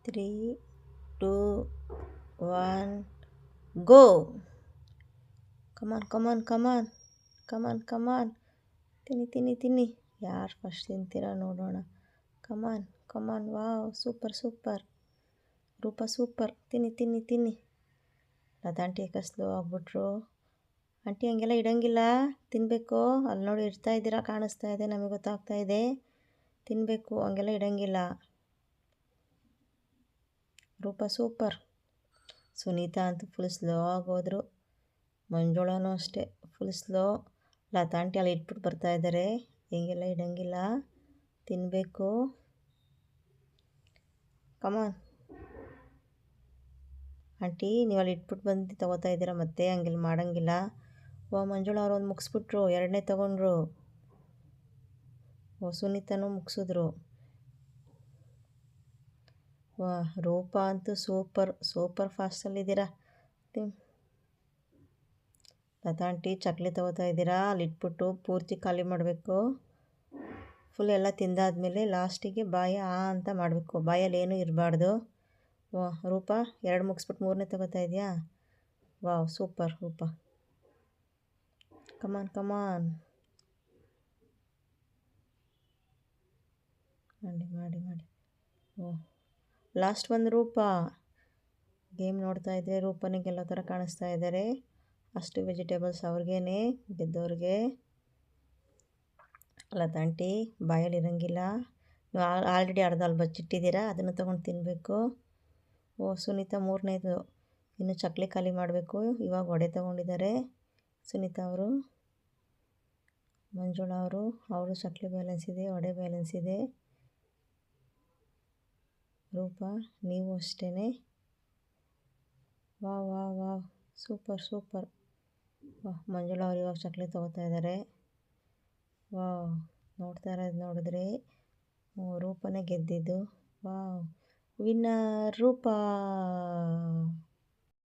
Three two one go. Come on come on come on come on come on. ತಿನ್ನಿ ತಿನ್ನಿ ತಿನ್ನಿ. ಯಾರು ಫಸ್ಟ್ ತಿಂತೀರಾ ನೋಡೋಣ. Come on come on. Wow, super super. Roopa super. ತಿನ್ನಿ ತಿನ್ನಿ ತಿನ್ನಿ. ಲತಾಂಟಿ ಯಾಕೆ ಸ್ಲೋ ಆಗ್ಬಿಟ್ರು? ಆಂಟಿ ಹಂಗೆಲ್ಲ ಇಡಂಗಿಲ್ಲ, ತಿನ್ನಬೇಕು. ಅಲ್ಲಿ ನೋಡಿ ಇಡ್ತಾ ಇದ್ದೀರಾ, ಕಾಣಿಸ್ತಾ ಇದೆ, ನಮಗೆ ಗೊತ್ತಾಗ್ತಾ ಇದೆ. ತಿನ್ನಬೇಕು, ಹಂಗೆಲ್ಲ ಇಡಂಗಿಲ್ಲ. ರೂಪ ಸೂಪರ್. ಸುನೀತಾ ಅಂತೂ ಫುಲ್ ಸ್ಲೋ ಆಗೋದ್ರು. ಮಂಜುಳನೂ ಅಷ್ಟೇ ಫುಲ್ ಸ್ಲೋ. ಲತಾಂಟಿ ಅಲ್ಲಿ ಇಟ್ಬಿಟ್ಟು ಬರ್ತಾ ಇದ್ದಾರೆ. ಹಿಂಗೆಲ್ಲ ಇಡಂಗಿಲ್ಲ, ತಿನ್ನಬೇಕು. ಕಮಾನ್ ಆಂಟಿ, ನೀವು ಅಲ್ಲಿ ಇಟ್ಬಿಟ್ಟು ಬಂದು ತೊಗೋತಾ ಇದ್ದೀರಾ, ಮತ್ತೆ ಹಂಗೆಲ್ಲ ಮಾಡೋಂಗಿಲ್ಲ. ಮಂಜುಳ ಅವ್ರು ಒಂದು ಮುಗಿಸ್ಬಿಟ್ರು, ಎರಡನೇ ತೊಗೊಂಡ್ರು. ಸುನೀತನೂ ಮುಗಿಸಿದ್ರು. ರೂಪ ಅಂತೂ ಸೂಪರ್ ಸೂಪರ್ ಫಾಸ್ಟಲ್ಲಿದ್ದೀರಾ. ಲತಾಂಟಿ ಚಕ್ಲಿ ತೊಗೋತಾ ಇದ್ದೀರಾ, ಅಲ್ಲಿ ಇಟ್ಬಿಟ್ಟು ಪೂರ್ತಿ ಖಾಲಿ ಮಾಡಬೇಕು. ಫುಲ್ ಎಲ್ಲ ತಿಂದಾದ್ಮೇಲೆ ಲಾಸ್ಟಿಗೆ ಬಾಯ ಅಂತ ಮಾಡಬೇಕು, ಬಾಯಲ್ಲಿ ಏನೂ ಇರಬಾರ್ದು. ರೂಪ ಎರಡು ಮುಗಿಸ್ಬಿಟ್ಟು ಮೂರನೇ ತೊಗೋತಾ ಇದೆಯಾ? ವಾವ್, ಸೂಪರ್ ರೂಪ. ಕಮಾನ್ ಕಮಾನ್. ಮಾಡಿ ಮಾಡಿ ಮಾಡಿ. ಲಾಸ್ಟ್ ಒಂದು ರೂಪ. ಗೇಮ್ ನೋಡ್ತಾ ಇದ್ದರೆ ರೂಪನಿಗೆ ಎಲ್ಲ ಥರ ಕಾಣಿಸ್ತಾ ಇದ್ದಾರೆ. ಅಷ್ಟು ವೆಜಿಟೇಬಲ್ಸ್ ಅವ್ರಿಗೇನೆ, ಗೆದ್ದವ್ರಿಗೆ. ಲತಾಂಟಿ ಬಾಯಲ್ಲಿ ಇರೋಂಗಿಲ್ಲ. ನೀವು ಆಲ್ರೆಡಿ ಅರ್ಧ ಅಲ್ಲಿ ಬಚ್ಚಿಟ್ಟಿದ್ದೀರಾ, ಅದನ್ನು ತೊಗೊಂಡು ತಿನ್ನಬೇಕು. ಸುನೀತಾ ಮೂರನೇದು. ಇನ್ನು ಚಕ್ಲಿ ಖಾಲಿ ಮಾಡಬೇಕು. ಇವಾಗ ವಡೆ ತೊಗೊಂಡಿದ್ದಾರೆ ಸುನೀತಾ ಅವರು. ಮಂಜುಳಾ ಅವರು ಚಕ್ಲಿ ಬ್ಯಾಲೆನ್ಸ್ ಇದೆ, ವಡೆ ಬ್ಯಾಲೆನ್ಸ್ ಇದೆ. ರೂಪ ನೀವು ಅಷ್ಟೇ. Wow wow wow, super super. Manjula ಅವ್ರು ಇವಾಗ ಚಕ್ಲಿ ತೊಗೋತಾ ಇದ್ದಾರೆ. ವಾವ್, ನೋಡ್ತಾ ಇರೋದು ನೋಡಿದ್ರೆ ರೂಪನೇ ಗೆದ್ದಿದ್ದು. ವಾವ್, ವಿನ್ನರ್ ರೂಪ.